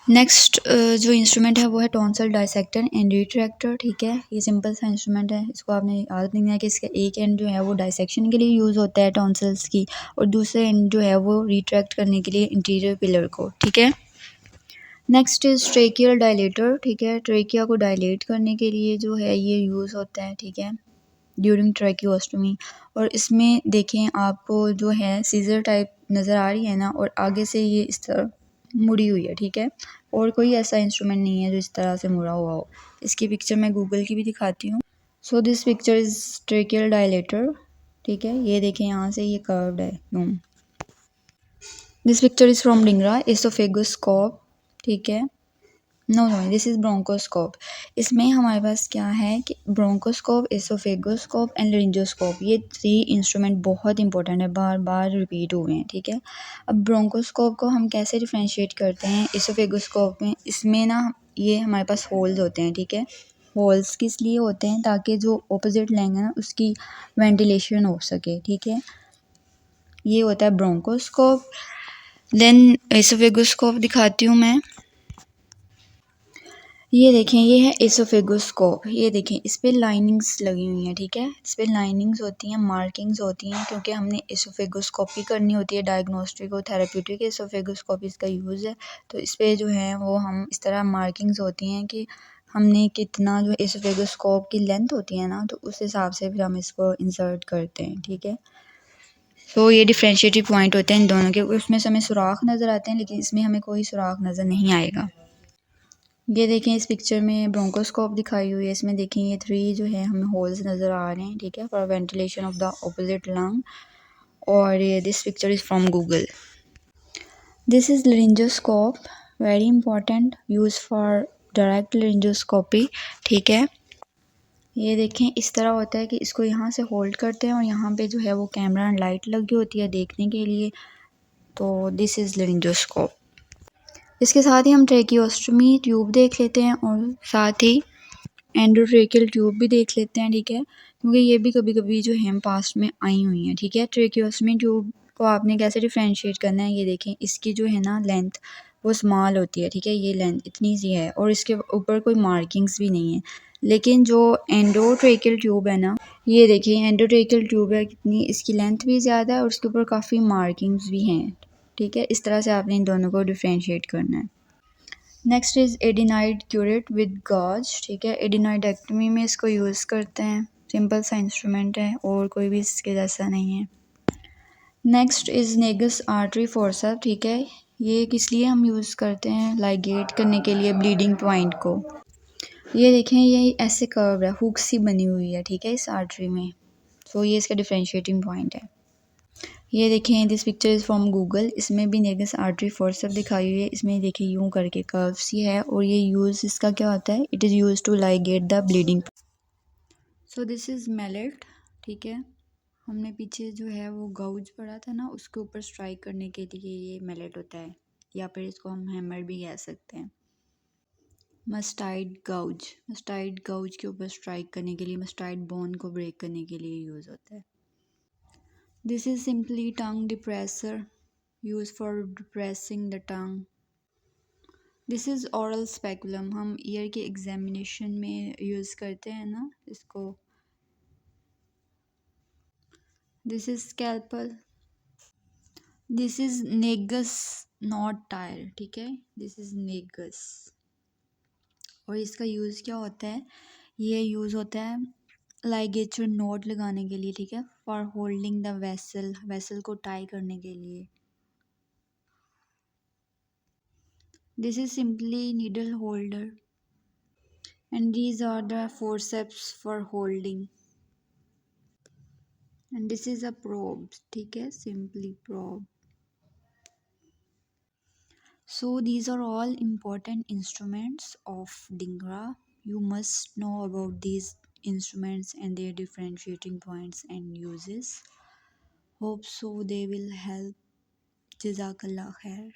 Next जो instrument है वो है टॉन्सिल डाइसेक्टर एंड रिट्रैक्टर। ठीक है, ये सिंपल सा इंस्ट्रूमेंट है, इसको आपने याद रखना है कि इसका एक एंड जो है वो डाइसेक्शन के लिए यूज़ होता है टॉन्सिल्स की, और दूसरे एंड जो है वो रिट्रैक्ट करने के लिए इंटीरियर पिलर को। ठीक है, नेक्स्ट इज ट्रेकियल डायलेटर। ठीक है, ट्रेकिया को डायलेट करने के लिए जो है ये यूज़ होता है। ठीक है, ड्यूरिंग ट्रैकियोस्टमी। और इसमें देखें आपको जो है सीजर टाइप नज़र आ रही है ना, और आगे से ये इस तरह मुड़ी हुई है। ठीक है, और कोई ऐसा इंस्ट्रूमेंट नहीं है जो इस तरह से मुड़ा हुआ हो। इसकी पिक्चर मैं गूगल की भी दिखाती हूँ। So this picture is tracheal dilator. ठीक है, ये देखें यहाँ से ये कर्व्ड है। This picture is from Dhingra oesophagoscope. ठीक है, no no this is bronchoscope. इसमें हमारे पास क्या है कि ब्रोंकोस्कोप, एसोफेगोस्कोप एंड लेरिंजोस्कोप, ये 3 इंस्ट्रूमेंट बहुत इंपॉर्टेंट है, बार बार रिपीट हुए हैं। ठीक है, अब ब्रोंकोस्कोप को हम कैसे डिफ्रेंशिएट करते हैं एसोफेगोस्कोप में, इसमें ना ये हमारे पास होल्स होते हैं। ठीक है, होल्स किस लिए होते हैं, ताकि जो ऑपोजिट लैंग है ना उसकी वेंटिलेशन हो सके। ठीक है, ये होता है ब्रोंकोस्कोप। देन एसोफेगोस्कोप दिखाती हूँ मैं। ये देखें, ये है एसोफेगोस्कोप। ये देखें, इस पर लाइनिंग्स लगी हुई हैं। ठीक है, इस पर लाइनिंग्स होती हैं, मार्किंग्स होती हैं, क्योंकि हमने एसोफेगोस्कोपी करनी होती है, डायग्नोस्टिक और थेरेप्यूटिक एसोफेगोस्कोपी इसका यूज़ है। तो इस पर जो है वो हम इस तरह मार्किंग्स होती हैं कि हमने कितना जो एसोफेगोस्कोप की लेंथ होती है ना, तो उस हिसाब से फिर हम इसको इंसर्ट करते हैं। ठीक है, तो ये डिफ्रेंशिएटिव पॉइंट होते हैं इन दोनों के। उसमें से हमें सुराख नज़र आते हैं, लेकिन इसमें हमें कोई सुराख नज़र नहीं आएगा। ये देखें, इस पिक्चर में ब्रोंकोस्कोप दिखाई हुई है। इसमें देखें ये 3 जो है हमें होल्स नज़र आ रहे हैं। ठीक है, for ventilation of the opposite lung. और ये this picture is from Google. This is laryngoscope, very important, use for direct laryngoscopy. ठीक है, ये देखें, इस तरह होता है कि इसको यहाँ से होल्ड करते हैं और यहाँ पे जो है वो कैमरा एंड लाइट लगी होती है देखने के लिए। तो दिस इज़ लेरिंजोस्कोप। इसके साथ ही हम ट्रेकियोस्टमी ट्यूब देख लेते हैं और साथ ही एंडोट्रेकियल ट्यूब भी देख लेते हैं। ठीक है, क्योंकि ये भी कभी कभी जो है पास्ट में आई हुई हैं। ठीक है, ट्रेकियोस्टमी ट्यूब को आपने कैसे डिफ्रेंशिएट करना है, ये देखें, इसकी जो है ना लेंथ वो स्मॉल होती है। ठीक है, ये लेंथ इतनी सी है और इसके ऊपर कोई मार्किंग्स भी नहीं है। लेकिन जो एंडोट्रेकियल ट्यूब है ना, ये देखिए एंडोट्रेकियल ट्यूब है, कितनी इसकी लेंथ भी ज़्यादा है और उसके ऊपर काफ़ी मार्किंग्स भी हैं। ठीक है, इस तरह से आपने इन दोनों को डिफ्रेंशिएट करना है। Next is adenoid curette with gauze. ठीक है, एडिनाइडेक्टमी में इसको यूज़ करते हैं, सिंपल सा इंस्ट्रूमेंट है और कोई भी इसके जैसा नहीं है। Next is Negus artery forceps. ठीक है, ये किस लिए हम यूज़ करते हैं, लाइगेट करने के लिए ब्लीडिंग पॉइंट को। ये देखें, ये ऐसे कर्व है, हुक सी बनी हुई है। ठीक है, इस आर्टरी में, तो ये इसका डिफ्रेंशिएटिंग पॉइंट है। ये देखें, this picture is from Google. इसमें भी नेगस आर्टरी फोर्सेप्स दिखाई हुई है। इसमें देखिए यूं करके कर्व सी है, और ये यूज़ इसका क्या होता है, it is use to ligate the bleeding. So this is mallet. ठीक है, हमने पीछे जो है वो गाउज पढ़ा था ना, उसके ऊपर स्ट्राइक करने के लिए ये मैलेट होता है, या फिर इसको हम हैमर भी कह सकते हैं। मस्टाइड गाउज के ऊपर स्ट्राइक करने के लिए, मस्टाइड बोन को ब्रेक करने के लिए यूज़ होता है। This is simply tongue depressor, use for depressing the tongue. This is aural speculum, हम ईयर के एग्जामिनेशन में यूज़ करते हैं ना इसको। This is scalpel. This is Negus knot tier. ठीक है, दिस इज़ नेगस, और इसका यूज़ क्या होता है, ये यूज़ होता है लाइगेचर नोट लगाने के लिए। ठीक है, फॉर होल्डिंग द वेसल को टाई करने के लिए। This is simply needle holder, and these are the forceps for holding, and this is a probe. ठीक है, simply probe. So these are all important instruments of Dhingra. You must know about these instruments and their differentiating points and uses. Hope so they will help. Jazakallah khair.